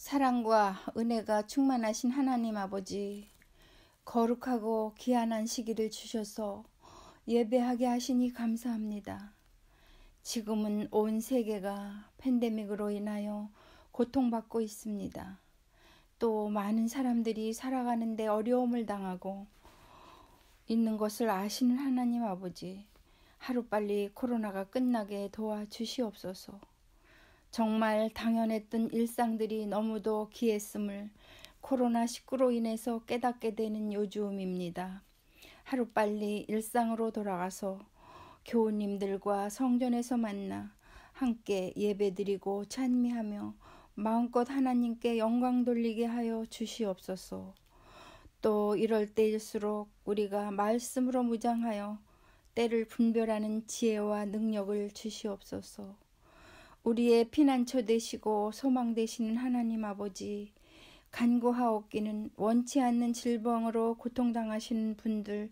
사랑과 은혜가 충만하신 하나님 아버지, 거룩하고 귀한 시기를 주셔서 예배하게 하시니 감사합니다. 지금은 온 세계가 팬데믹으로 인하여 고통받고 있습니다. 또 많은 사람들이 살아가는데 어려움을 당하고 있는 것을 아시는 하나님 아버지, 하루빨리 코로나가 끝나게 도와주시옵소서. 정말 당연했던 일상들이 너무도 귀했음을 코로나19로 인해서 깨닫게 되는 요즘입니다. 하루빨리 일상으로 돌아가서 교우님들과 성전에서 만나 함께 예배드리고 찬미하며 마음껏 하나님께 영광 돌리게 하여 주시옵소서. 또 이럴 때일수록 우리가 말씀으로 무장하여 때를 분별하는 지혜와 능력을 주시옵소서. 우리의 피난처 되시고 소망 되시는 하나님 아버지, 간구하옵기는 원치 않는 질병으로 고통당하시는 분들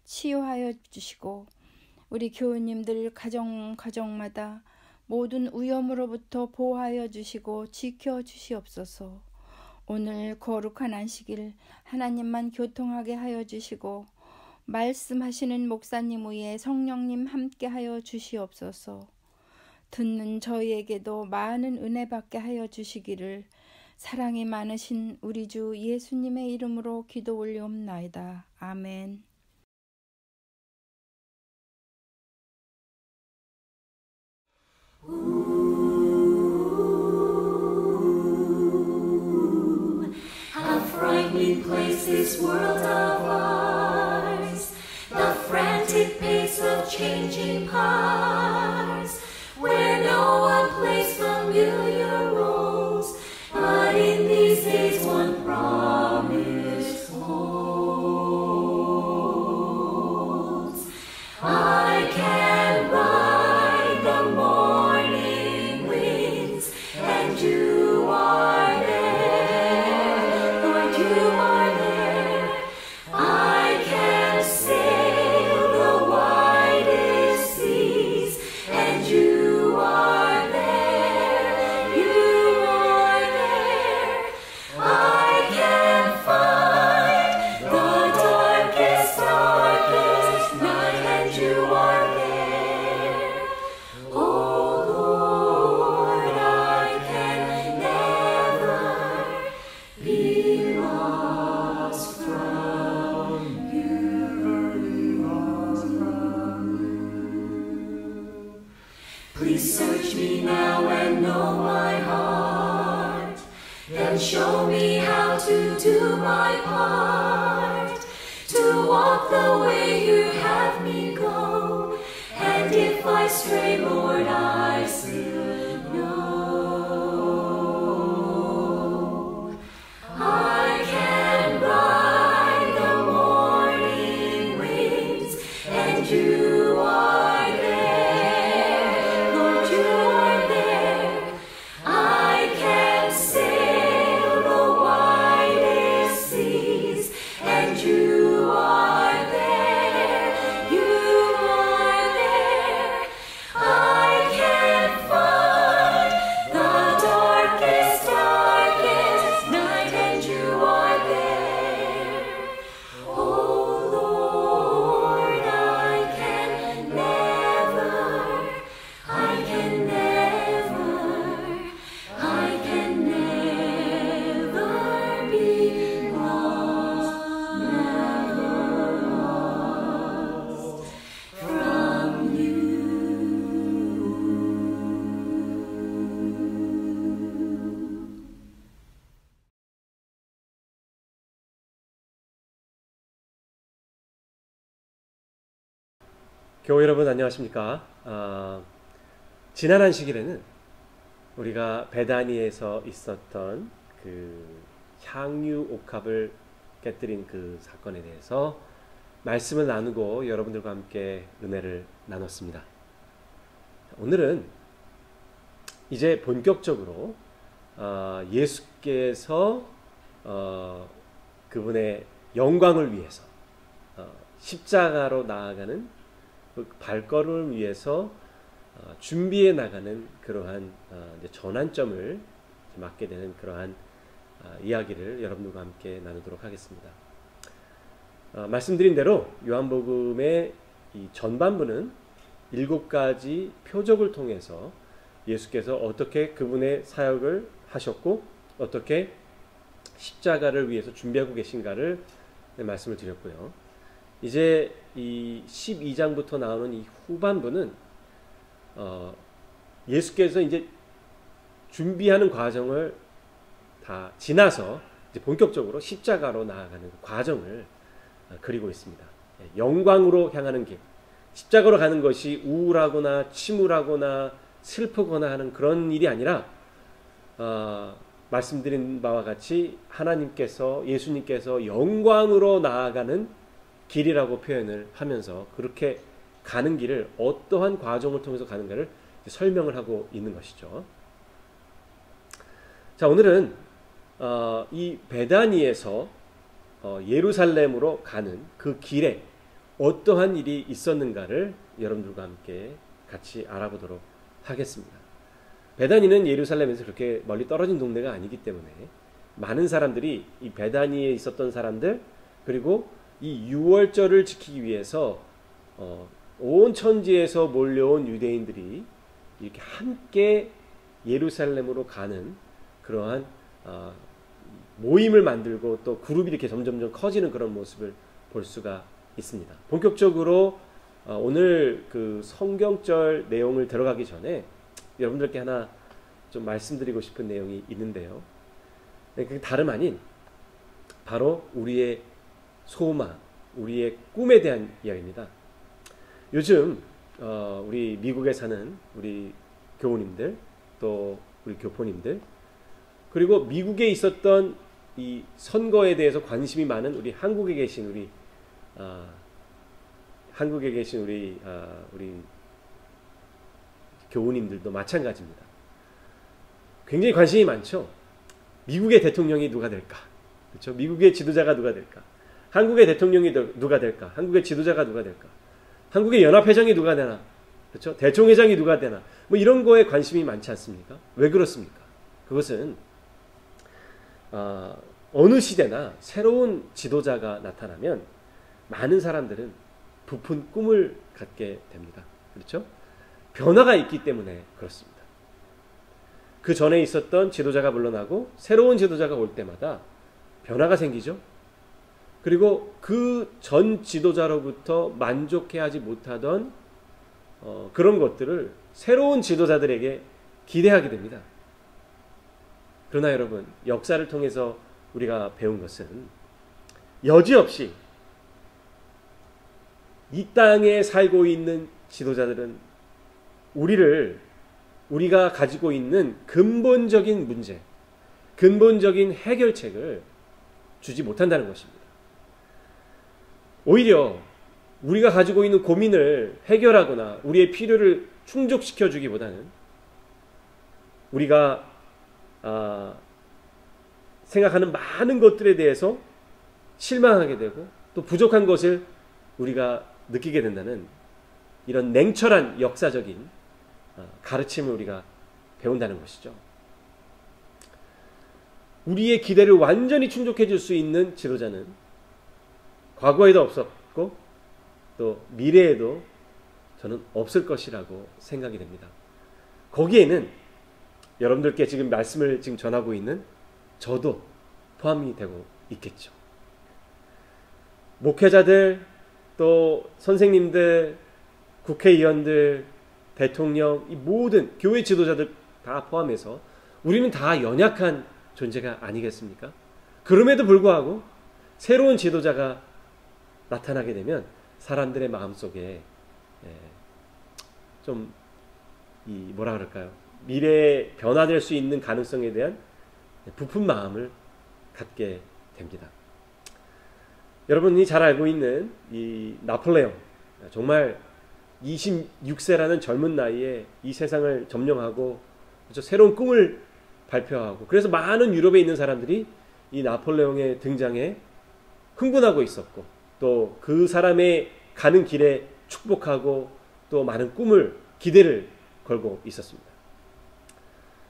치유하여 주시고, 우리 교우님들 가정마다 모든 위험으로부터 보호하여 주시고 지켜 주시옵소서. 오늘 거룩한 안식일 하나님만 교통하게 하여 주시고 말씀하시는 목사님 위에 성령님 함께 하여 주시옵소서. 듣는 저희에게도 많은 은혜 받게 하여 주시기를 사랑이 많으신 우리 주 예수님의 이름으로 기도 올리옵나이다. 아멘. How frightening place this world of ours, the frantic pace of changing parts, where no one plays familiar roles, but in these days one promise holds. I can ride the morning winds, and you are there, Lord, you are there. I can sail the widest seas, and you are there, you are there. I can fight the darkest night, and you are there. Oh Lord, I can never be lost from you. Please search me now and know my heart, then show me how to do my part, to walk the way you have me go. And if I stray, Lord, I still know I can ride the morning winds, and you are there, Lord, you are there. I can sail the widest seas, and you are there, you are there. I can find the darkest night, and you are there. Oh Lord, I can never be lost, never lost from you. 교우 여러분 안녕하십니까? 지난 안식일에는 우리가 베다니에서 있었던 그 향유 옥합을 깨뜨린 그 사건에 대해서 말씀을 나누고 여러분들과 함께 은혜를 나눴습니다. 오늘은 이제 본격적으로 예수께서 그분의 영광을 위해서 십자가로 나아가는 그 발걸음을 위해서 준비해 나가는 그러한 전환점을 맞게 되는 그러한 이야기를 여러분들과 함께 나누도록 하겠습니다. 말씀드린 대로 요한복음의 이 전반부는 7가지 표적을 통해서 예수께서 어떻게 그분의 사역을 하셨고 어떻게 십자가를 위해서 준비하고 계신가를 말씀을 드렸고요. 이제 이 12장부터 나오는 이 후반부는 예수께서 이제 준비하는 과정을 다 지나서 이제 본격적으로 십자가로 나아가는 그 과정을 그리고 있습니다. 영광으로 향하는 길. 십자가로 가는 것이 우울하거나 침울하거나 슬프거나 하는 그런 일이 아니라 말씀드린 바와 같이 하나님께서 예수님께서 영광으로 나아가는 길이라고 표현을 하면서 그렇게 가는 길을 어떠한 과정을 통해서 가는가를 설명을 하고 있는 것이죠. 자, 오늘은 이 베다니에서 예루살렘으로 가는 그 길에 어떠한 일이 있었는가를 여러분들과 함께 같이 알아보도록 하겠습니다. 베다니는 예루살렘에서 그렇게 멀리 떨어진 동네가 아니기 때문에 많은 사람들이 이 베다니에 있었던 사람들 그리고 이 유월절을 지키기 위해서 온 천지에서 몰려온 유대인들이 이렇게 함께 예루살렘으로 가는 그러한 모임을 만들고 또 그룹이 이렇게 점점점 커지는 그런 모습을 볼 수가 있습니다. 본격적으로 오늘 그 성경절 내용을 들어가기 전에 여러분들께 하나 좀 말씀드리고 싶은 내용이 있는데요. 그게 다름 아닌 바로 우리의 소망, 우리의 꿈에 대한 이야기입니다. 요즘 우리 미국에 사는 우리 교우님들 또 우리 교포님들 그리고 미국에 있었던 이 선거에 대해서 관심이 많은 우리 한국에 계신 우리 우리 교우님들도 마찬가지입니다. 굉장히 관심이 많죠. 미국의 대통령이 누가 될까? 그렇죠? 미국의 지도자가 누가 될까? 한국의 대통령이 누가 될까? 한국의 지도자가 누가 될까? 한국의 연합회장이 누가 되나? 그렇죠? 대총회장이 누가 되나? 뭐 이런 거에 관심이 많지 않습니까? 왜 그렇습니까? 그것은 어느 시대나 새로운 지도자가 나타나면 많은 사람들은 부푼 꿈을 갖게 됩니다. 그렇죠? 변화가 있기 때문에 그렇습니다. 그 전에 있었던 지도자가 물러나고 새로운 지도자가 올 때마다 변화가 생기죠. 그리고 그 전 지도자로부터 만족해하지 못하던 그런 것들을 새로운 지도자들에게 기대하게 됩니다. 그러나 여러분, 역사를 통해서 우리가 배운 것은 여지없이 이 땅에 살고 있는 지도자들은 우리가 가지고 있는 근본적인 문제, 근본적인 해결책을 주지 못한다는 것입니다. 오히려 우리가 가지고 있는 고민을 해결하거나 우리의 필요를 충족시켜 주기보다는 우리가 생각하는 많은 것들에 대해서 실망하게 되고 또 부족한 것을 우리가 느끼게 된다는 이런 냉철한 역사적인 가르침을 우리가 배운다는 것이죠. 우리의 기대를 완전히 충족해 줄 수 있는 지도자는 과거에도 없었고 또 미래에도 저는 없을 것이라고 생각이 됩니다. 거기에는 여러분들께 지금 말씀을 지금 전하고 있는 저도 포함이 되고 있겠죠. 목회자들, 또 선생님들, 국회의원들, 대통령, 이 모든 교회 지도자들 다 포함해서 우리는 다 연약한 존재가 아니겠습니까? 그럼에도 불구하고 새로운 지도자가 나타나게 되면 사람들의 마음속에 좀 뭐라 그럴까요? 미래에 변화될 수 있는 가능성에 대한 부푼 마음을 갖게 됩니다. 여러분이 잘 알고 있는 이 나폴레옹, 정말 26세라는 젊은 나이에 이 세상을 점령하고 그렇죠? 새로운 꿈을 발표하고 그래서 많은 유럽에 있는 사람들이 이 나폴레옹의 등장에 흥분하고 있었고 또 그 사람의 가는 길에 축복하고 또 많은 꿈을 기대를 걸고 있었습니다.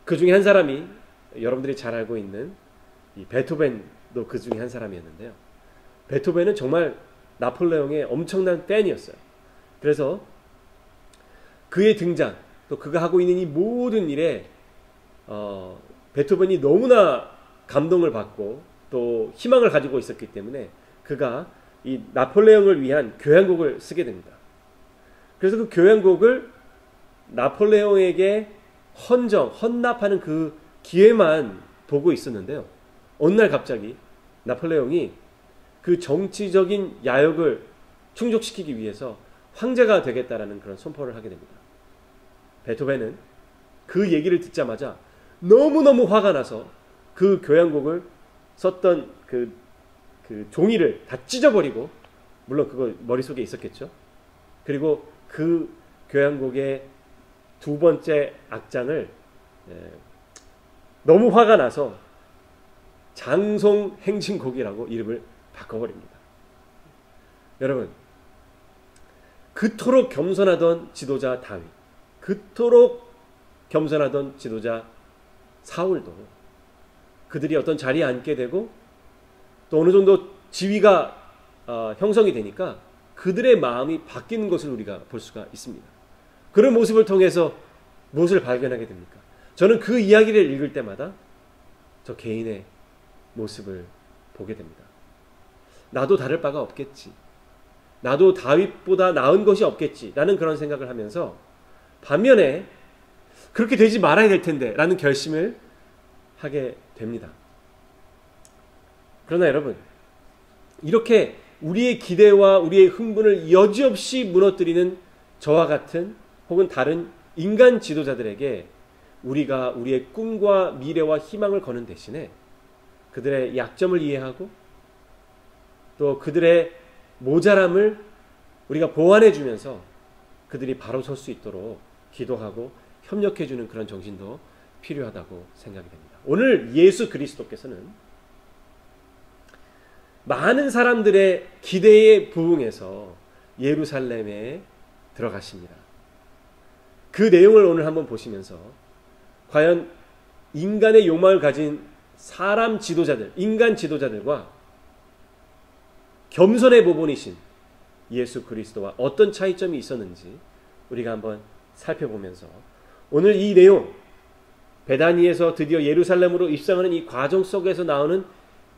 그 중에 한 사람이 여러분들이 잘 알고 있는 이 베토벤도 그 중에 한 사람이었는데요. 베토벤은 정말 나폴레옹의 엄청난 팬이었어요. 그래서 그의 등장, 또 그가 하고 있는 이 모든 일에 베토벤이 너무나 감동을 받고 또 희망을 가지고 있었기 때문에 그가 이 나폴레옹을 위한 교향곡을 쓰게 됩니다. 그래서 그 교향곡을 나폴레옹에게 헌납하는 그 기회만 보고 있었는데요. 어느 날 갑자기 나폴레옹이 그 정치적인 야욕을 충족시키기 위해서 황제가 되겠다라는 그런 선포를 하게 됩니다. 베토벤은 그 얘기를 듣자마자 너무너무 화가 나서 그 교향곡을 썼던 그 종이를 다 찢어버리고, 물론 그거 머릿속에 있었겠죠. 그리고 그 교향곡의 두 번째 악장을 너무 화가 나서 장송행진곡이라고 이름을 바꿔버립니다. 여러분, 그토록 겸손하던 지도자 다윗, 그토록 겸손하던 지도자 사울도 그들이 어떤 자리에 앉게 되고 또 어느 정도 지위가 형성이 되니까 그들의 마음이 바뀌는 것을 우리가 볼 수가 있습니다. 그런 모습을 통해서 무엇을 발견하게 됩니까? 저는 그 이야기를 읽을 때마다 저 개인의 모습을 보게 됩니다. 나도 다를 바가 없겠지. 나도 다윗보다 나은 것이 없겠지. 라는 그런 생각을 하면서 반면에 그렇게 되지 말아야 될 텐데 라는 결심을 하게 됩니다. 그러나 여러분, 이렇게 우리의 기대와 우리의 흥분을 여지없이 무너뜨리는 저와 같은 혹은 다른 인간 지도자들에게 우리가 우리의 꿈과 미래와 희망을 거는 대신에 그들의 약점을 이해하고 또 그들의 모자람을 우리가 보완해 주면서 그들이 바로 설 수 있도록 기도하고 협력해 주는 그런 정신도 필요하다고 생각이 됩니다. 오늘 예수 그리스도께서는 많은 사람들의 기대에 부응해서 예루살렘에 들어가십니다. 그 내용을 오늘 한번 보시면서 과연 인간의 욕망을 가진 사람 지도자들, 인간 지도자들과 겸손의 모본이신 예수 그리스도와 어떤 차이점이 있었는지 우리가 한번 살펴보면서 오늘 이 내용, 베다니에서 드디어 예루살렘으로 입성하는 이 과정 속에서 나오는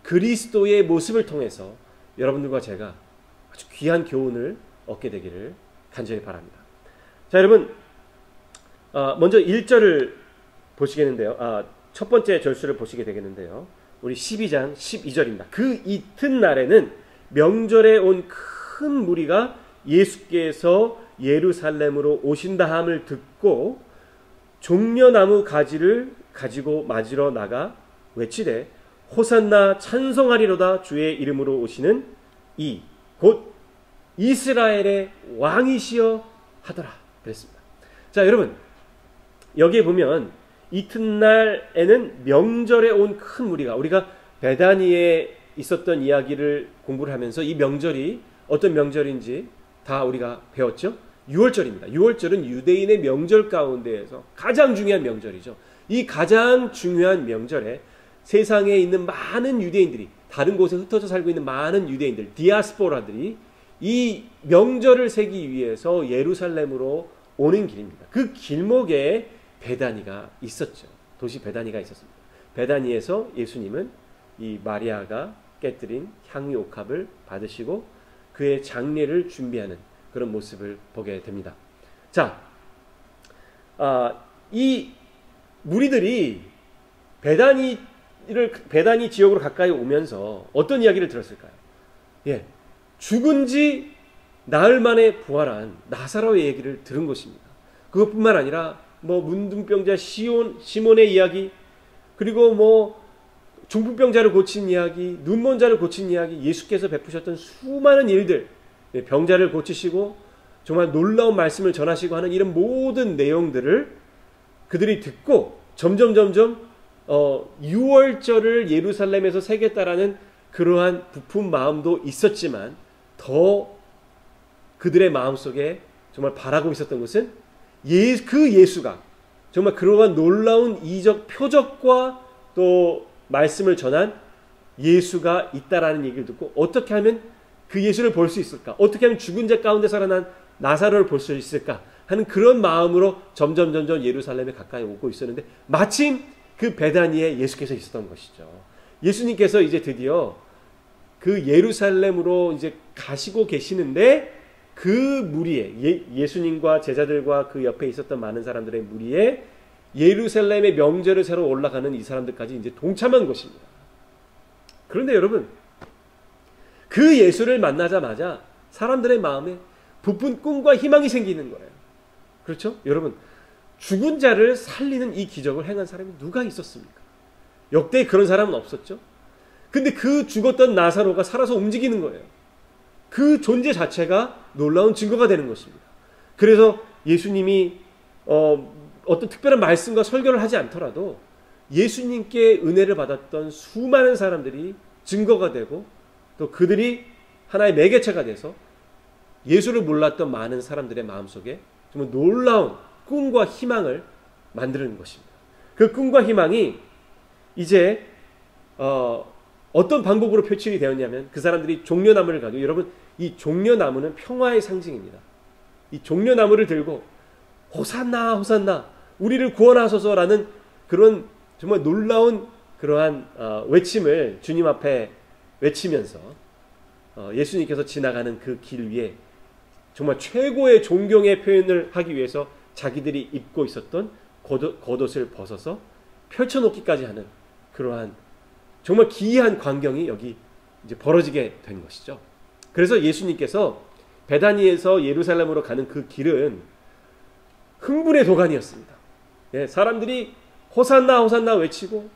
그리스도의 모습을 통해서 여러분들과 제가 아주 귀한 교훈을 얻게 되기를 간절히 바랍니다. 자, 여러분, 먼저 1절을 보시겠는데요. 첫 번째 절수를 보시게 되겠는데요. 우리 12장 12절입니다. 그 이튿날에는 명절에 온 큰 무리가 예수께서 예루살렘으로 오신다 함을 듣고 종려나무 가지를 가지고 맞으러 나가 외치되 호산나 찬송하리로다 주의 이름으로 오시는 이 곧 이스라엘의 왕이시여 하더라 그랬습니다. 자, 여러분, 여기에 보면 이튿날에는 명절에 온 큰 무리가, 우리가 베다니에 있었던 이야기를 공부를 하면서 이 명절이 어떤 명절인지 다 우리가 배웠죠. 6월절입니다. 6월절은 유대인의 명절 가운데에서 가장 중요한 명절이죠. 이 가장 중요한 명절에 세상에 있는 많은 유대인들이, 다른 곳에 흩어져 살고 있는 많은 유대인들, 디아스포라들이 이 명절을 세기 위해서 예루살렘으로 오는 길입니다. 그 길목에 베다니가 있었죠. 도시 베다니가 있었습니다. 베다니에서 예수님은 이 마리아가 깨뜨린 향유 옥합을 받으시고 그의 장례를 준비하는 그런 모습을 보게 됩니다. 자, 이 무리들이 베다니 지역으로 가까이 오면서 어떤 이야기를 들었을까요? 예, 죽은 지 나흘 만에 부활한 나사로의 얘기를 들은 것입니다. 그것뿐만 아니라 문둥병자 시몬의 이야기, 그리고 중풍병자를 고친 이야기, 눈먼 자를 고친 이야기, 예수께서 베푸셨던 수많은 일들, 병자를 고치시고 정말 놀라운 말씀을 전하시고 하는 이런 모든 내용들을 그들이 듣고 점점 6월절을 예루살렘에서 새겼다라는 그러한 부푼 마음도 있었지만 더 그들의 마음속에 정말 바라고 있었던 것은 그 예수가 정말 그러한 놀라운 이적 표적과 또 말씀을 전한 예수가 있다라는 얘기를 듣고 어떻게 하면 그 예수를 볼 수 있을까? 어떻게 하면 죽은 자 가운데 살아난 나사로를 볼 수 있을까? 하는 그런 마음으로 점점 예루살렘에 가까이 오고 있었는데 마침 그 베다니에 예수께서 있었던 것이죠. 예수님께서 이제 드디어 그 예루살렘으로 이제 가시고 계시는데 그 무리에 예수님과 제자들과 그 옆에 있었던 많은 사람들의 무리에 예루살렘의 명절을 새로 올라가는 이 사람들까지 이제 동참한 것입니다. 그런데 여러분, 그 예수를 만나자마자 사람들의 마음에 부푼 꿈과 희망이 생기는 거예요. 그렇죠? 여러분, 죽은 자를 살리는 이 기적을 행한 사람이 누가 있었습니까? 역대 그런 사람은 없었죠. 근데 그 죽었던 나사로가 살아서 움직이는 거예요. 그 존재 자체가 놀라운 증거가 되는 것입니다. 그래서 예수님이 어떤 특별한 말씀과 설교를 하지 않더라도 예수님께 은혜를 받았던 수많은 사람들이 증거가 되고 또 그들이 하나의 매개체가 돼서 예수를 몰랐던 많은 사람들의 마음속에 정말 놀라운 꿈과 희망을 만드는 것입니다. 그 꿈과 희망이 이제 어떤 방법으로 표출이 되었냐면 그 사람들이 종려나무를 가지고, 여러분 이 종려나무는 평화의 상징입니다. 이 종려나무를 들고 호산나 호산나 우리를 구원하소서라는 그런 정말 놀라운 그러한 외침을 주님 앞에 외치면서 예수님께서 지나가는 그 길 위에 정말 최고의 존경의 표현을 하기 위해서 자기들이 입고 있었던 겉옷을 벗어서 펼쳐놓기까지 하는 그러한 정말 기이한 광경이 여기 이제 벌어지게 된 것이죠. 그래서 예수님께서 베다니에서 예루살렘으로 가는 그 길은 흥분의 도가니였습니다. 예, 사람들이 호산나 호산나 외치고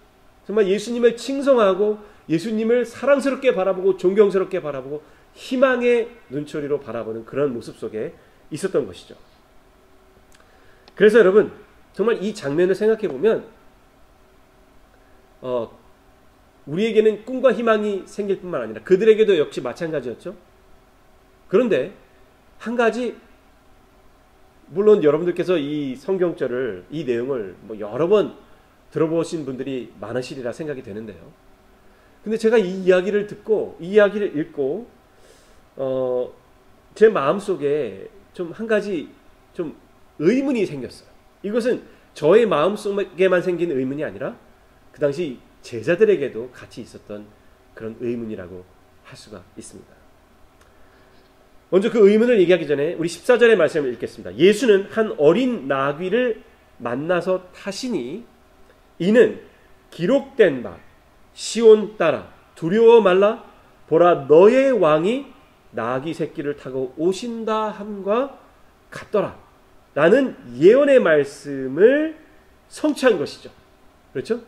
정말 예수님을 칭송하고 예수님을 사랑스럽게 바라보고 존경스럽게 바라보고 희망의 눈초리로 바라보는 그런 모습 속에 있었던 것이죠. 그래서 여러분 정말 이 장면을 생각해 보면 우리에게는 꿈과 희망이 생길 뿐만 아니라 그들에게도 역시 마찬가지였죠. 그런데 한 가지, 물론 여러분들께서 이 성경절을, 이 내용을 뭐 여러 번 들어보신 분들이 많으시리라 생각이 되는데요. 근데 제가 이 이야기를 듣고 이 이야기를 읽고 제 마음속에 좀 한 가지 좀 의문이 생겼어요. 이것은 저의 마음속에만 생긴 의문이 아니라 그 당시 제자들에게도 같이 있었던 그런 의문이라고 할 수가 있습니다. 먼저 그 의문을 얘기하기 전에 우리 14절의 말씀을 읽겠습니다. 예수는 한 어린 나귀를 만나서 타시니 이는 기록된 바 시온 따라 두려워 말라 보라 너의 왕이 나귀 새끼를 타고 오신다 함과 같더라 라는 예언의 말씀을 성취한 것이죠. 그렇죠?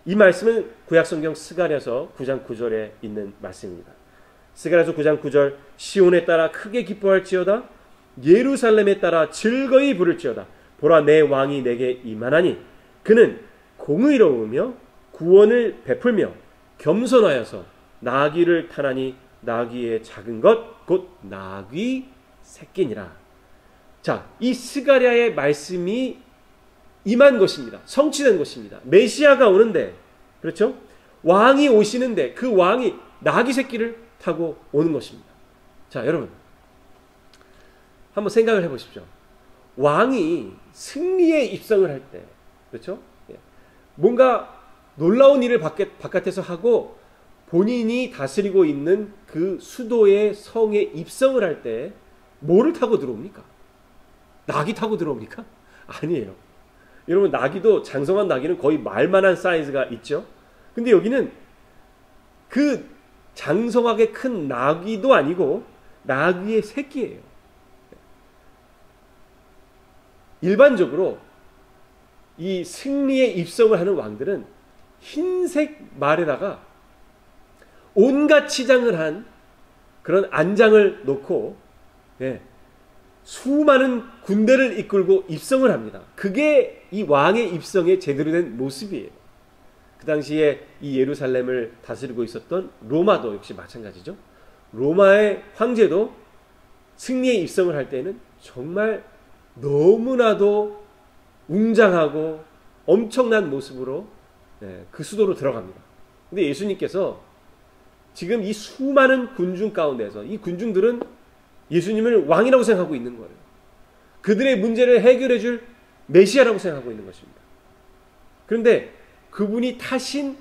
이 말씀은 구약성경 스가랴서 9장 9절에 있는 말씀입니다. 스가랴서 9장 9절 시온에 따라 크게 기뻐할지어다 예루살렘에 따라 즐거이 부를지어다 보라 내 왕이 내게 임하나니 그는 공의로우며 구원을 베풀며 겸손하여서 나귀를 타나니 나귀의 작은 것 곧 나귀 새끼니라. 자, 이 스가랴의 말씀이 임한 것입니다. 성취된 것입니다. 메시아가 오는데, 그렇죠? 왕이 오시는데 그 왕이 나귀 새끼를 타고 오는 것입니다. 자, 여러분 한번 생각을 해보십시오. 왕이 승리에 입성을 할 때, 그렇죠? 뭔가 놀라운 일을 바깥에서 하고 본인이 다스리고 있는 그 수도의 성에 입성을 할 때 뭐를 타고 들어옵니까? 나귀 타고 들어옵니까? 아니에요. 여러분 나귀도 장성한 나귀는 거의 말만한 사이즈가 있죠. 근데 여기는 그 장성하게 큰 나귀도 아니고 나귀의 새끼예요. 일반적으로 이 승리에 입성을 하는 왕들은 흰색 말에다가 온갖 치장을 한 그런 안장을 놓고 수많은 군대를 이끌고 입성을 합니다. 그게 이 왕의 입성의 제대로 된 모습이에요. 그 당시에 이 예루살렘을 다스리고 있었던 로마도 역시 마찬가지죠. 로마의 황제도 승리에 입성을 할 때는 정말 너무나도 웅장하고 엄청난 모습으로 그 수도로 들어갑니다. 근데 예수님께서 지금 이 수많은 군중 가운데서 이 군중들은 예수님을 왕이라고 생각하고 있는 거예요. 그들의 문제를 해결해 줄 메시아라고 생각하고 있는 것입니다. 그런데 그분이 타신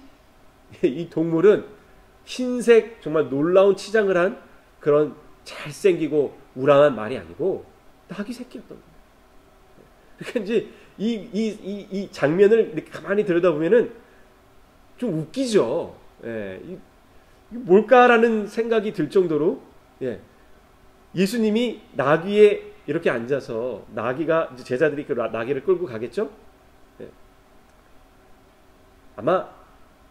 이 동물은 흰색 정말 놀라운 치장을 한 그런 잘생기고 우람한 말이 아니고 나귀 새끼였던 거예요. 그러니까 이제 이 장면을 이렇게 가만히 들여다보면은 좀 웃기죠. 예, 뭘까라는 생각이 들 정도로 예수님이 나귀에 이렇게 앉아서 나귀가 이제 제자들이 그 나귀를 끌고 가겠죠. 아마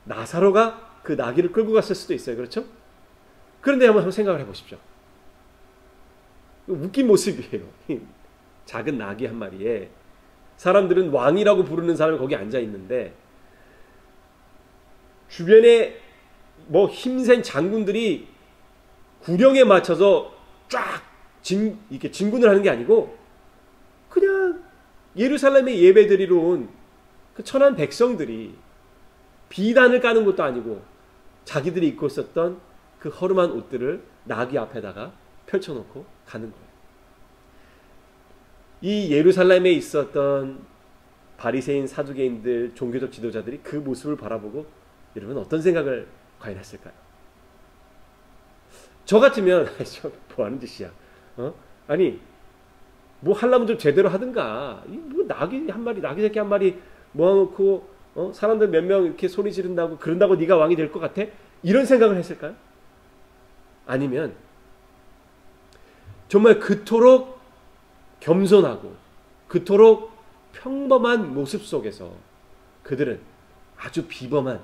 나사로가 그 나귀를 끌고 갔을 수도 있어요. 그렇죠? 그런데 한번 생각을 해보십시오. 웃긴 모습이에요. 작은 나귀 한 마리에 사람들은 왕이라고 부르는 사람이 거기 앉아 있는데 주변에 뭐 힘센 장군들이 구령에 맞춰서 쫙 이렇게 진군을 하는 게 아니고 그냥 예루살렘에 예배드리러 온 그 천한 백성들이 비단을 까는 것도 아니고 자기들이 입고 있었던 그 허름한 옷들을 나귀 앞에다가 펼쳐놓고 가는 거예요. 이 예루살렘에 있었던 바리새인 사두개인들 종교적 지도자들이 그 모습을 바라보고 여러분 어떤 생각을 과연 했을까요? 저 같으면 뭐 하는 짓이야? 아니 뭐 하려면 좀 제대로 하든가. 뭐 나귀 한 마리, 나귀 새끼 한 마리 모아놓고 사람들 몇 명 이렇게 소리 지른다고 그런다고 네가 왕이 될 것 같아? 이런 생각을 했을까요? 아니면 정말 그토록 겸손하고 그토록 평범한 모습 속에서 그들은 아주 비범한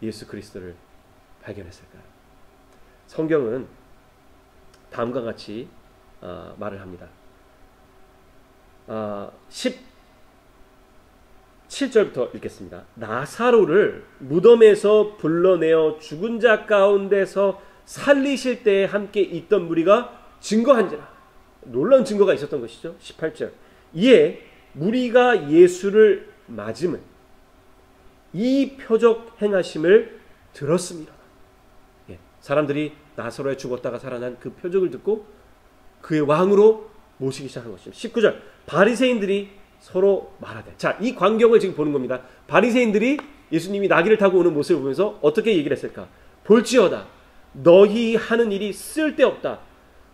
예수 그리스도를 발견했을까요? 성경은 다음과 같이 말을 합니다. 17절부터 읽겠습니다. 나사로를 무덤에서 불러내어 죽은 자 가운데서 살리실 때에 함께 있던 무리가 증거한지라. 놀라운 증거가 있었던 것이죠. 18절. 이에 무리가 예수를 맞음은 이 표적 행하심을 들었습니다. 사람들이 나사로에 죽었다가 살아난 그 표적을 듣고 그의 왕으로 모시기 시작한 것입니다. 19절. 바리새인들이 서로 말하되. 자, 이 광경을 지금 보는 겁니다. 바리새인들이 예수님이 나귀를 타고 오는 모습을 보면서 어떻게 얘기를 했을까? 볼지어다. 너희 하는 일이 쓸데없다.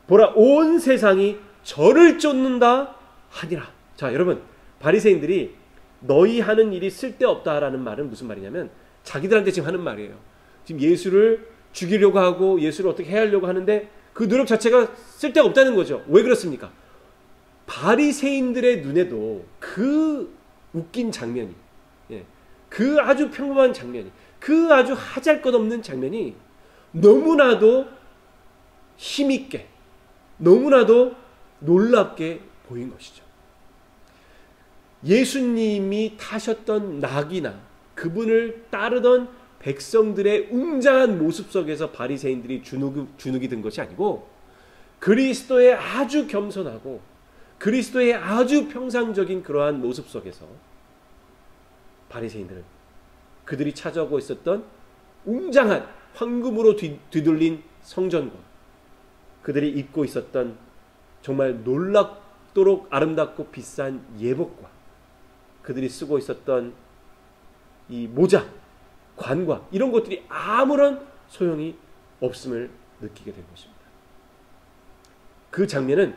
보라, 온 세상이 저를 쫓는다 하니라. 자, 여러분, 바리새인들이 너희 하는 일이 쓸데없다라는 말은 무슨 말이냐면 자기들한테 지금 하는 말이에요. 지금 예수를 죽이려고 하고 예수를 어떻게 해야 하려고 하는데 그 노력 자체가 쓸데가 없다는 거죠. 왜 그렇습니까? 바리새인들의 눈에도 그 웃긴 장면이, 그 아주 평범한 장면이, 그 아주 하잘것없는 장면이 너무나도 힘있게, 너무나도 놀랍게 보인 것이죠. 예수님이 타셨던 나귀나 그분을 따르던 백성들의 웅장한 모습 속에서 바리새인들이 주눅이 든 것이 아니고 그리스도의 아주 겸손하고 그리스도의 아주 평상적인 그러한 모습 속에서 바리새인들은 그들이 찾아오고 있었던 웅장한 황금으로 뒤돌린 성전과 그들이 입고 있었던 정말 놀랍도록 아름답고 비싼 예복과 그들이 쓰고 있었던 이 모자, 관과 이런 것들이 아무런 소용이 없음을 느끼게 된 것입니다. 그 장면은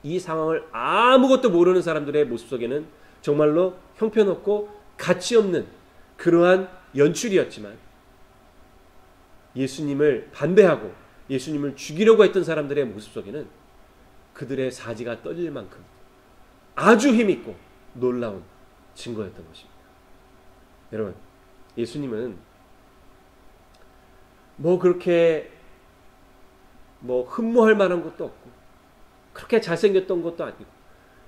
이 상황을 아무것도 모르는 사람들의 모습 속에는 정말로 형편없고 가치없는 그러한 연출이었지만 예수님을 반대하고 예수님을 죽이려고 했던 사람들의 모습 속에는 그들의 사지가 떨릴 만큼 아주 힘있고 놀라운 증거였던 것입니다. 여러분, 예수님은 그렇게 흠모할 만한 것도 없고 그렇게 잘생겼던 것도 아니고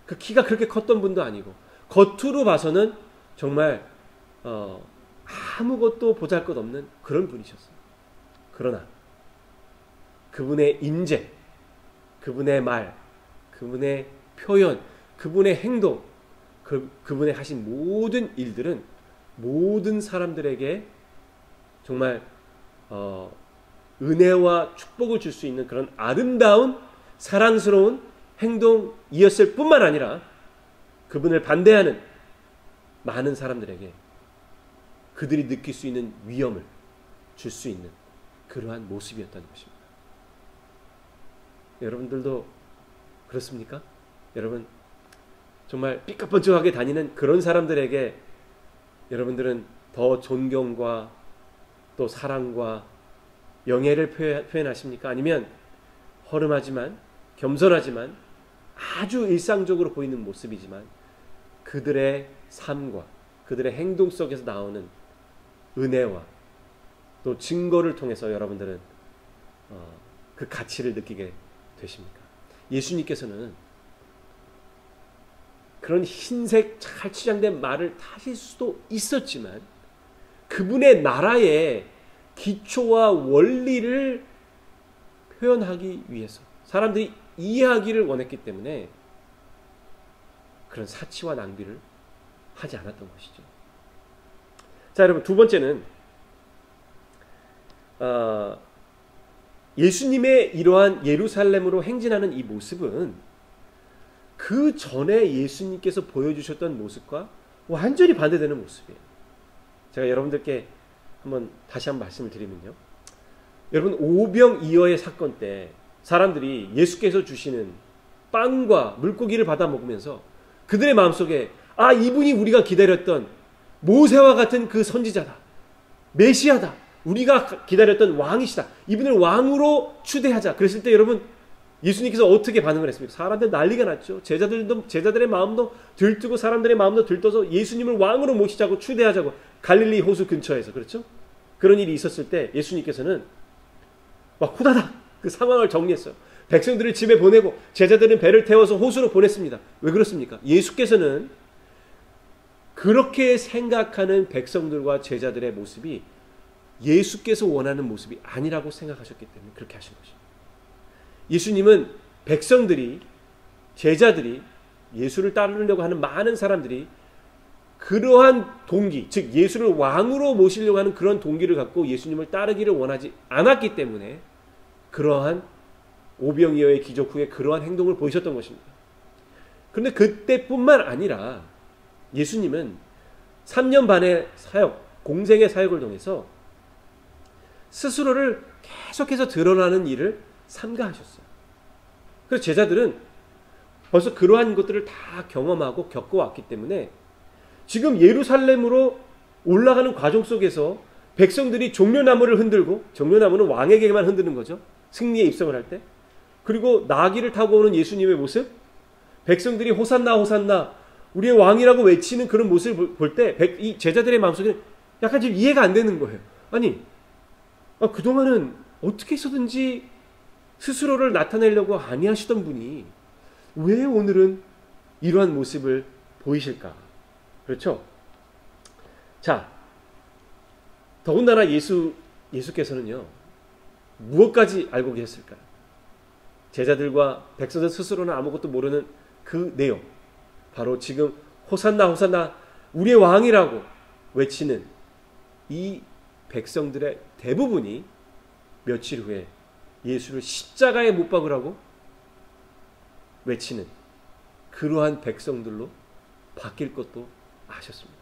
그 키가 그렇게 컸던 분도 아니고 겉으로 봐서는 정말 아무것도 보잘것없는 그런 분이셨어요. 그러나 그분의 임재, 그분의 말, 그분의 표현, 그분의 행동, 그분의 하신 모든 일들은 모든 사람들에게 정말 은혜와 축복을 줄 수 있는 그런 아름다운 사랑스러운 행동이었을 뿐만 아니라 그분을 반대하는 많은 사람들에게 그들이 느낄 수 있는 위험을 줄 수 있는 그러한 모습이었다는 것입니다. 여러분들도 그렇습니까? 여러분 정말 삐까뻔쩍하게 다니는 그런 사람들에게 여러분들은 더 존경과 또 사랑과 영예를 표현하십니까? 아니면 허름하지만 겸손하지만 아주 일상적으로 보이는 모습이지만 그들의 삶과 그들의 행동 속에서 나오는 은혜와 또 증거를 통해서 여러분들은 그 가치를 느끼게 되십니까? 예수님께서는 그런 흰색 잘 치장된 말을 하실 수도 있었지만 그분의 나라의 기초와 원리를 표현하기 위해서 사람들이 이해하기를 원했기 때문에 그런 사치와 낭비를 하지 않았던 것이죠. 자, 여러분 두 번째는 예수님의 이러한 예루살렘으로 행진하는 이 모습은 그 전에 예수님께서 보여주셨던 모습과 완전히 반대되는 모습이에요. 제가 여러분들께 다시 한번 말씀을 드리면요. 여러분 오병이어의 사건 때 사람들이 예수께서 주시는 빵과 물고기를 받아 먹으면서 그들의 마음속에 이분이 우리가 기다렸던 모세와 같은 그 선지자다. 메시아다. 우리가 기다렸던 왕이시다. 이분을 왕으로 추대하자. 그랬을 때 여러분 예수님께서 어떻게 반응을 했습니까? 사람들 난리가 났죠. 제자들의 마음도 들뜨고 사람들의 마음도 들떠서 예수님을 왕으로 모시자고 추대하자고 갈릴리 호수 근처에서 그렇죠? 그런 일이 있었을 때 예수님께서는 막 후다닥 그 상황을 정리했어요. 백성들을 집에 보내고 제자들은 배를 태워서 호수로 보냈습니다. 왜 그렇습니까? 예수께서는 그렇게 생각하는 백성들과 제자들의 모습이 예수께서 원하는 모습이 아니라고 생각하셨기 때문에 그렇게 하신 것입니다. 예수님은 백성들이 제자들이 예수를 따르려고 하는 많은 사람들이 그러한 동기, 즉 예수를 왕으로 모시려고 하는 그런 동기를 갖고 예수님을 따르기를 원하지 않았기 때문에 그러한 오병이어의 기적 후에 그러한 행동을 보이셨던 것입니다. 그런데 그때뿐만 아니라 예수님은 3년 반의 사역, 공생의 사역을 통해서 스스로를 계속해서 드러나는 일을 삼가하셨어요. 그래서 제자들은 벌써 그러한 것들을 다 경험하고 겪어왔기 때문에 지금 예루살렘으로 올라가는 과정 속에서 백성들이 종려나무를 흔들고, 종려나무는 왕에게만 흔드는 거죠. 승리에 입성을 할 때. 그리고 나귀를 타고 오는 예수님의 모습, 백성들이 호산나 호산나 우리의 왕이라고 외치는 그런 모습을 볼 때 이 제자들의 마음속에는 약간 지금 이해가 안 되는 거예요. 아니 그동안은 어떻게 해서든지 스스로를 나타내려고 아니하시던 분이 왜 오늘은 이러한 모습을 보이실까? 그렇죠? 자, 더군다나 예수께서는요 무엇까지 알고 계셨을까요? 제자들과 백성들 스스로는 아무것도 모르는 그 내용, 바로 지금 호산나 호산나 우리의 왕이라고 외치는 이 백성들의 대부분이 며칠 후에 예수를 십자가에 못 박으라고 외치는 그러한 백성들로 바뀔 것도 아셨습니다.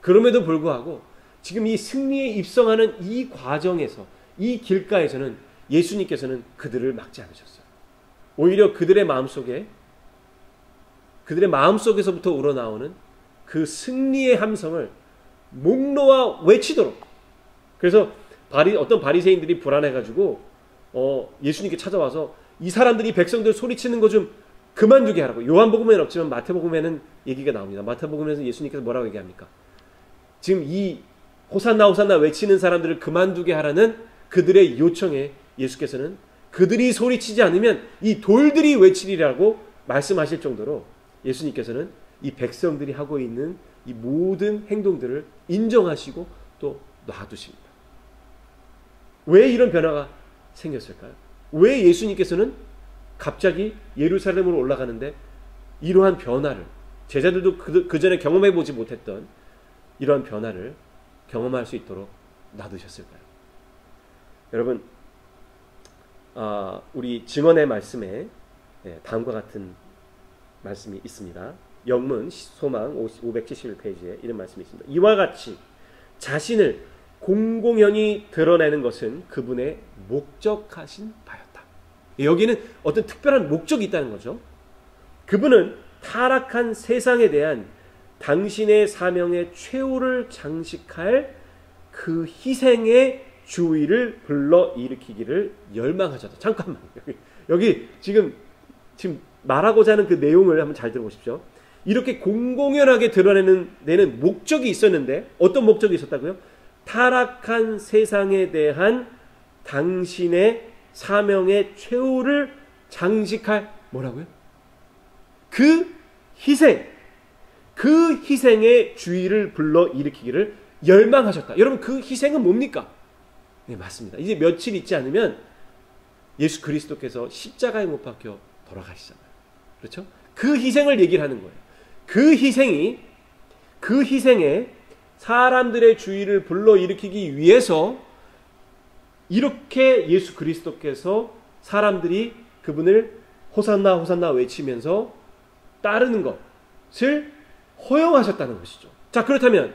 그럼에도 불구하고 지금 이 승리에 입성하는 이 과정에서, 이 길가에서는 예수님께서는 그들을 막지 않으셨어요. 오히려 그들의 마음속에서부터 우러나오는 그 승리의 함성을 목 놓아 외치도록. 그래서 어떤 바리새인들이 불안해가지고 예수님께 찾아와서 이 사람들이 백성들 소리치는 거 좀 그만두게 하라고. 요한복음에는 없지만 마태복음에는 얘기가 나옵니다. 마태복음에서 예수님께서 뭐라고 얘기합니까? 지금 이 호산나 호산나 외치는 사람들을 그만두게 하라는 그들의 요청에 예수께서는 그들이 소리치지 않으면 이 돌들이 외치리라고 말씀하실 정도로 예수님께서는 이 백성들이 하고 있는 이 모든 행동들을 인정하시고 또 놔두십니다. 왜 이런 변화가 생겼을까요? 왜 예수님께서는 갑자기 예루살렘으로 올라가는데 이러한 변화를, 제자들도 그 전에 경험해보지 못했던 이러한 변화를 경험할 수 있도록 놔두셨을까요? 여러분, 우리 증언의 말씀에 다음과 같은 말씀이 있습니다. 영문 소망 571페이지에 이런 말씀이 있습니다. 이와 같이 자신을 공공연히 드러내는 것은 그분의 목적하신 바였다. 여기는 어떤 특별한 목적이 있다는 거죠. 그분은 타락한 세상에 대한 당신의 사명의 최후를 장식할 그 희생의 주의를 불러일으키기를 열망하셨다. 잠깐만, 여기 지금 말하고자 하는 그 내용을 한번 잘 들어보십시오. 이렇게 공공연하게 드러내는 목적이 있었는데, 어떤 목적이 있었다고요? 타락한 세상에 대한 당신의 사명의 최후를 장식할 뭐라고요? 그 희생의 주의를 불러일으키기를 열망하셨다. 여러분, 그 희생은 뭡니까? 네, 맞습니다. 이제 며칠 있지 않으면 예수 그리스도께서 십자가에 못 박혀 돌아가시잖아요. 그렇죠? 그 희생을 얘기를 하는 거예요. 그 희생에 사람들의 주의를 불러일으키기 위해서 이렇게 예수 그리스도께서 사람들이 그분을 호산나 호산나 외치면서 따르는 것을 허용하셨다는 것이죠. 자, 그렇다면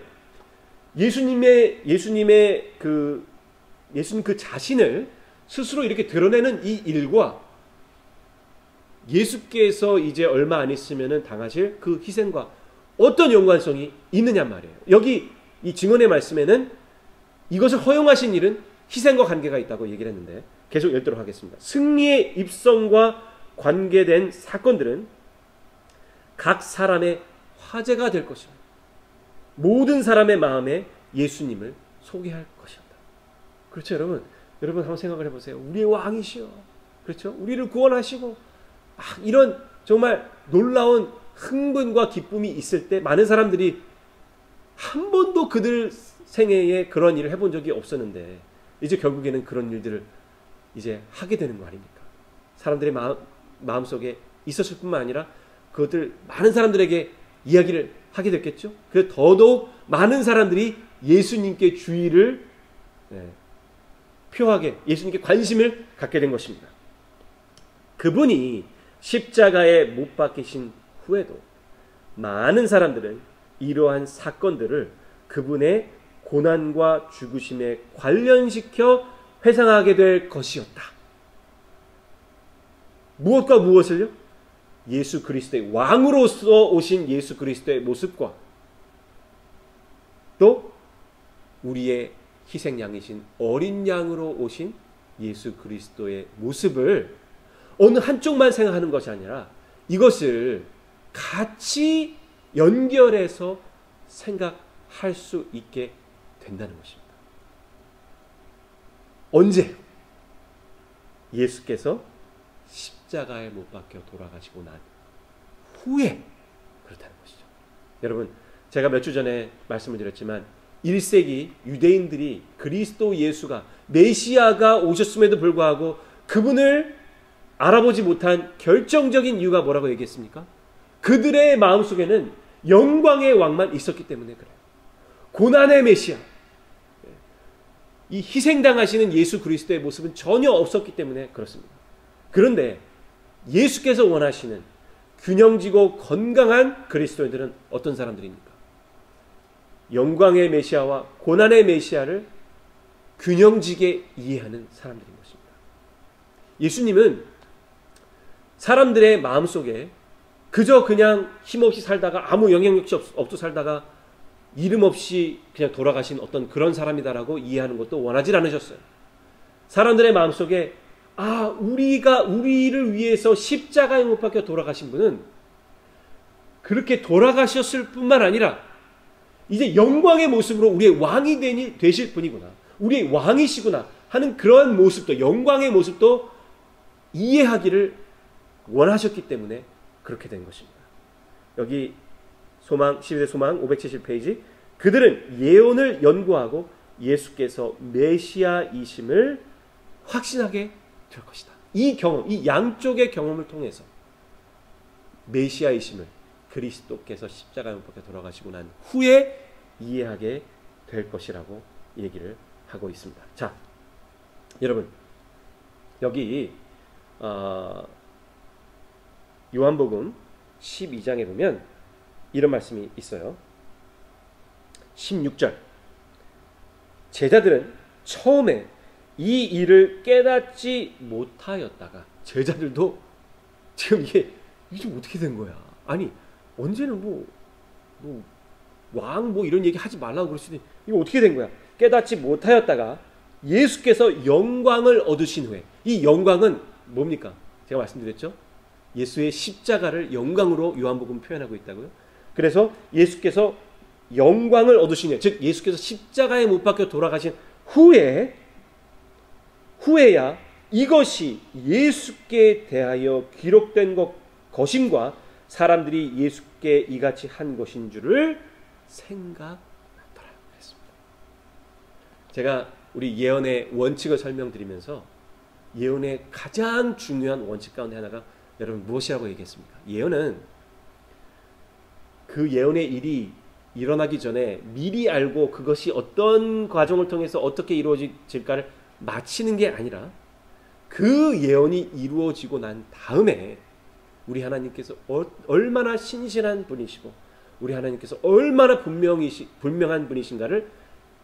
예수님 그 자신을 스스로 이렇게 드러내는 이 일과 예수께서 이제 얼마 안 있으면 당하실 그 희생과 어떤 연관성이 있느냐 말이에요. 여기 이 증언의 말씀에는 이것을 허용하신 일은 희생과 관계가 있다고 얘기를 했는데 계속 읽도록 하겠습니다. 승리의 입성과 관계된 사건들은 각 사람의 화제가 될 것입니다. 모든 사람의 마음에 예수님을 소개할 것이었다. 그렇죠, 여러분? 여러분 한번 생각을 해보세요. 우리의 왕이시여, 그렇죠? 우리를 구원하시고 이런 정말 놀라운 흥분과 기쁨이 있을 때 많은 사람들이 한 번도 그들 생애에 그런 일을 해본 적이 없었는데 이제 결국에는 그런 일들을 이제 하게 되는 거 아닙니까? 사람들의 마음속에 있었을 뿐만 아니라 그것들 많은 사람들에게 이야기를 하게 됐겠죠. 그래서 더더욱 많은 사람들이 예수님께 주의를 표하게, 예수님께 관심을 갖게 된 것입니다. 그분이 십자가에 못 박히신 후에도 많은 사람들은 이러한 사건들을 그분의 고난과 죽으심에 관련시켜 회상하게 될 것이었다. 무엇과 무엇을요? 예수 그리스도의 왕으로서 오신 예수 그리스도의 모습과 또 우리의 희생양이신 어린 양으로 오신 예수 그리스도의 모습을 어느 한쪽만 생각하는 것이 아니라 이것을 같이 연결해서 생각할 수 있게 된다는 것입니다. 언제? 예수께서 십자가에 못 박혀 돌아가시고 난 후에 그렇다는 것이죠. 여러분, 제가 몇 주 전에 말씀을 드렸지만 1세기 유대인들이 그리스도 예수가 메시아가 오셨음에도 불구하고 그분을 알아보지 못한 결정적인 이유가 뭐라고 얘기했습니까? 그들의 마음속에는 영광의 왕만 있었기 때문에 그래요. 고난의 메시아, 이 희생당하시는 예수 그리스도의 모습은 전혀 없었기 때문에 그렇습니다. 그런데 예수께서 원하시는 균형지고 건강한 그리스도인들은 어떤 사람들입니까? 영광의 메시아와 고난의 메시아를 균형지게 이해하는 사람들인 것입니다. 예수님은 사람들의 마음속에 그저 그냥 힘없이 살다가 아무 영향력이 없어 살다가 이름 없이 그냥 돌아가신 어떤 그런 사람이다라고 이해하는 것도 원하지 않으셨어요. 사람들의 마음속에 우리를 위해서 십자가에 못 박혀 돌아가신 분은 그렇게 돌아가셨을 뿐만 아니라 이제 영광의 모습으로 우리의 왕이 되실 분이구나, 우리의 왕이시구나 하는 그런 모습도, 영광의 모습도 이해하기를 원하셨기 때문에 그렇게 된 것입니다. 여기 12대 소망 570페이지, 그들은 예언을 연구하고 예수께서 메시아이심을 확신하게 될 것이다. 이 경험, 이 양쪽의 경험을 통해서 메시아이심을, 그리스도께서 십자가에 못 박혀 돌아가시고 난 후에 이해하게 될 것이라고 얘기를 하고 있습니다. 자, 여러분 여기 요한복음 12장에 보면 이런 말씀이 있어요. 16절 제자들은 처음에 이 일을 깨닫지 못하였다가 제자들도 지금 이게 좀 어떻게 된 거야? 아니 언제는 왕 이런 얘기 하지 말라고 그럴 수도 이거 어떻게 된 거야? 깨닫지 못하였다가 예수께서 영광을 얻으신 후에 이 영광은 뭡니까? 제가 말씀드렸죠? 예수의 십자가를 영광으로 요한복음 표현하고 있다고요. 그래서 예수께서 영광을 얻으신 후에 즉 예수께서 십자가에 못 박혀 돌아가신 후에야 이것이 예수께 대하여 기록된 것임과 사람들이 예수께 이같이 한 것인 줄을 생각하더라 했습니다. 제가 우리 예언의 원칙을 설명드리면서 예언의 가장 중요한 원칙 가운데 하나가 여러분 무엇이라고 얘기했습니까? 예언은 그 예언의 일이 일어나기 전에 미리 알고 그것이 어떤 과정을 통해서 어떻게 이루어질까를 마치는 게 아니라 그 예언이 이루어지고 난 다음에 우리 하나님께서 얼마나 신실한 분이시고 우리 하나님께서 얼마나 분명한 분이신가를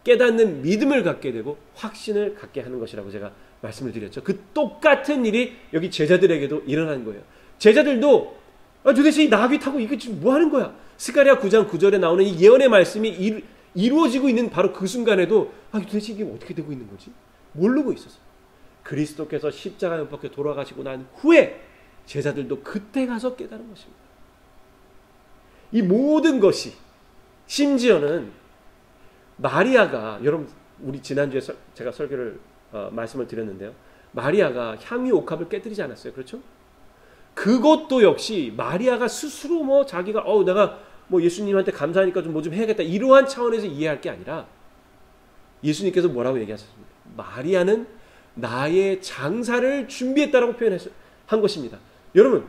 깨닫는 믿음을 갖게 되고 확신을 갖게 하는 것이라고 제가 말씀을 드렸죠. 그 똑같은 일이 여기 제자들에게도 일어난 거예요. 제자들도 도대체 이 나귀 타고 이게 지금 뭐 하는 거야? 스가랴 9장 9절에 나오는 이 예언의 말씀이 이루어지고 있는 바로 그 순간에도 도대체 이게 어떻게 되고 있는 거지? 모르고 있었어요. 그리스도께서 십자가에 못 박혀 돌아가시고 난 후에 제자들도 그때 가서 깨달은 것입니다. 이 모든 것이 심지어는 마리아가 여러분 우리 지난주에 제가 설교를 말씀을 드렸는데요. 마리아가 향유 옥합을 깨뜨리지 않았어요. 그렇죠? 그것도 역시 마리아가 스스로 자기가 내가 예수님한테 감사하니까 좀 좀 해야겠다 이러한 차원에서 이해할 게 아니라 예수님께서 뭐라고 얘기하셨습니까? 마리아는 나의 장사를 준비했다라고 한 것입니다. 여러분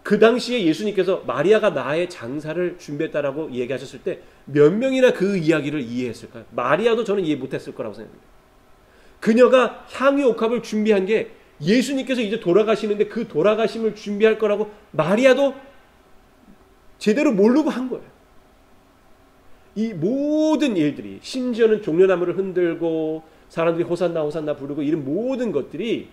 그 당시에 예수님께서 마리아가 나의 장사를 준비했다라고 얘기하셨을 때 몇 명이나 그 이야기를 이해했을까요? 마리아도 저는 이해 못했을 거라고 생각합니다. 그녀가 향유 옥합을 준비한 게 예수님께서 이제 돌아가시는데 그 돌아가심을 준비할 거라고 마리아도 제대로 모르고 한 거예요. 이 모든 일들이 심지어는 종려나무를 흔들고 사람들이 호산나 호산나 부르고 이런 모든 것들이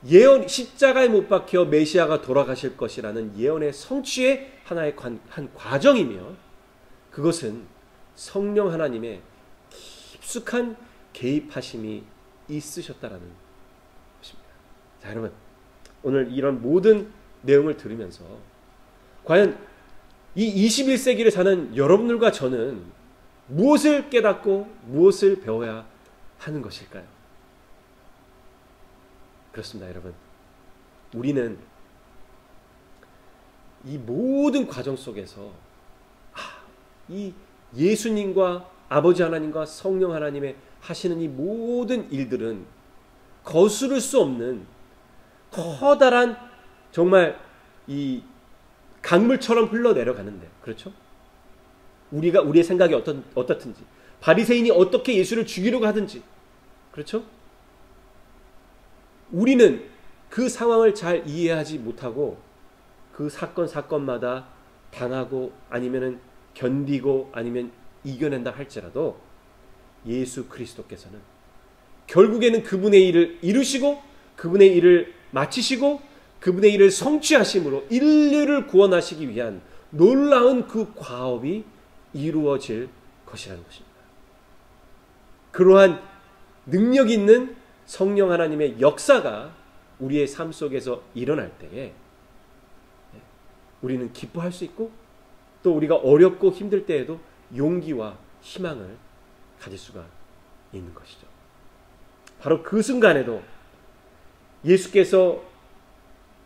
예언 십자가에 못 박혀 메시아가 돌아가실 것이라는 예언의 성취의 하나의 한 과정이며 그것은 성령 하나님의 깊숙한 개입하심이 있으셨다라는 것입니다. 자, 여러분 오늘 이런 모든 내용을 들으면서 과연 이 21세기를 사는 여러분들과 저는 무엇을 깨닫고 무엇을 배워야 하는 것일까요? 그렇습니다, 여러분. 우리는 이 모든 과정 속에서 이 예수님과 아버지 하나님과 성령 하나님의 하시는 이 모든 일들은 거스를 수 없는 커다란 정말 이 강물처럼 흘러내려가는데 그렇죠? 우리의 생각이 어떻든지 바리새인이 어떻게 예수를 죽이려고 하든지 그렇죠? 우리는 그 상황을 잘 이해하지 못하고 그 사건마다 당하고 아니면은 견디고 아니면 이겨낸다 할지라도 예수 그리스도께서는 결국에는 그분의 일을 이루시고 그분의 일을 마치시고 그분의 일을 성취하심으로 인류를 구원하시기 위한 놀라운 그 과업이 이루어질 것이라는 것입니다. 그러한 능력 있는 성령 하나님의 역사가 우리의 삶 속에서 일어날 때에 우리는 기뻐할 수 있고 또 우리가 어렵고 힘들 때에도 용기와 희망을 가질 수가 있는 것이죠. 바로 그 순간에도 예수께서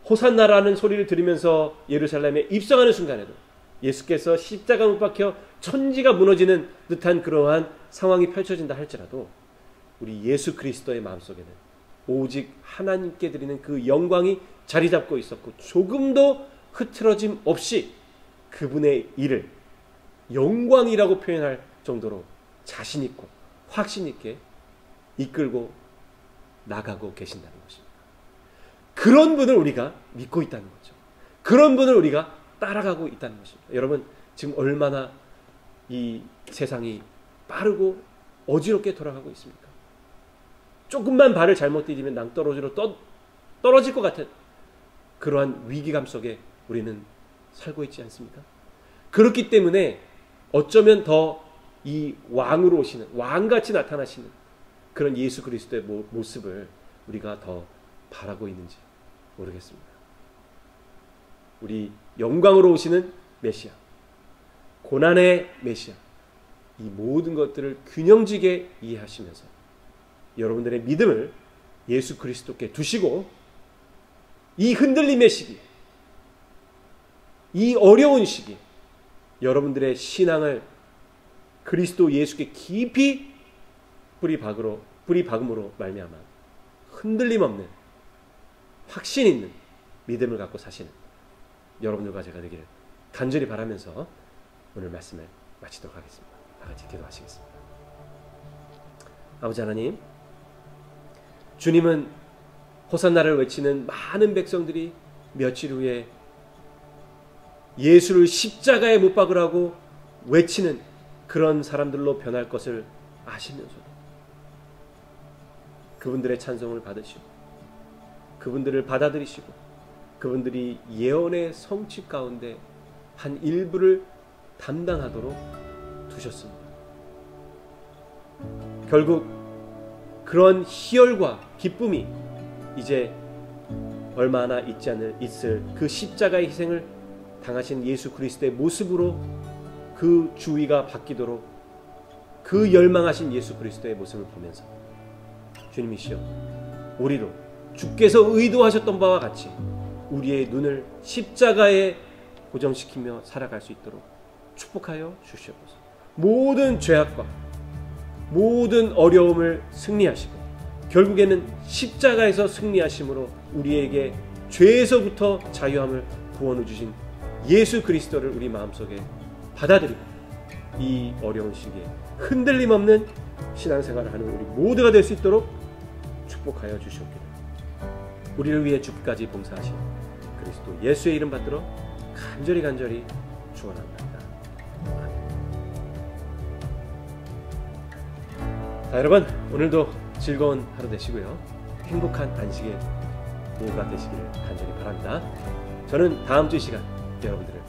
호산나라는 소리를 들으면서 예루살렘에 입성하는 순간에도 예수께서 십자가 못 박혀 천지가 무너지는 듯한 그러한 상황이 펼쳐진다 할지라도 우리 예수 그리스도의 마음속에는 오직 하나님께 드리는 그 영광이 자리 잡고 있었고 조금도 흐트러짐 없이 그분의 일을 영광이라고 표현할 정도로 자신 있고 확신 있게 이끌고 나가고 계신다는 것입니다. 그런 분을 우리가 믿고 있다는 거죠. 그런 분을 우리가 따라가고 있다는 것입니다. 여러분, 지금 얼마나 이 세상이 빠르고 어지럽게 돌아가고 있습니까? 조금만 발을 잘못 디디면 낭떠러지로 떨어질 것 같은 그러한 위기감 속에 우리는 살고 있지 않습니까? 그렇기 때문에 어쩌면 더 이 왕으로 오시는, 왕같이 나타나시는 그런 예수 그리스도의 모습을 우리가 더 바라고 있는지 모르겠습니다. 우리 영광으로 오시는 메시아, 고난의 메시아, 이 모든 것들을 균형지게 이해하시면서 여러분들의 믿음을 예수 그리스도께 두시고 이 흔들림의 시기, 이 어려운 시기, 여러분들의 신앙을 그리스도 예수께 깊이 뿌리 박음으로 말미암아 흔들림 없는 확신 있는 믿음을 갖고 사시는 여러분들과 제가 되기를 간절히 바라면서 오늘 말씀을 마치도록 하겠습니다. 다 같이 기도하시겠습니다. 아버지 하나님, 주님은 호산나를 외치는 많은 백성들이 며칠 후에 예수를 십자가에 못 박으라고 외치는 그런 사람들로 변할 것을 아시면서도 그분들의 찬송을 받으시고 그분들을 받아들이시고 그분들이 예언의 성취 가운데 한 일부를 담당하도록 두셨습니다. 결국 그런 희열과 기쁨이 이제 얼마나 있을 그 십자가의 희생을 당하신 예수 그리스도의 모습으로 그 주위가 바뀌도록 그 열망하신 예수 그리스도의 모습을 보면서 주님이시여, 우리로 주께서 의도하셨던 바와 같이 우리의 눈을 십자가에 고정시키며 살아갈 수 있도록 축복하여 주시옵소서. 모든 죄악과 모든 어려움을 승리하시고 결국에는 십자가에서 승리하심으로 우리에게 죄에서부터 자유함을 구원해 주신 예수 그리스도를 우리 마음속에 받아들이고 이 어려운 시기에 흔들림 없는 신앙생활을 하는 우리 모두가 될 수 있도록 축복하여 주시옵기를 우리를 위해 죽기까지 봉사하신 그리스도 예수의 이름 받들어 간절히 축원합니다. 자, 여러분, 오늘도 즐거운 하루 되시고요. 행복한 안식의 오후가 되시기를 간절히 바랍니다. 저는 다음 주 시간 여러분들을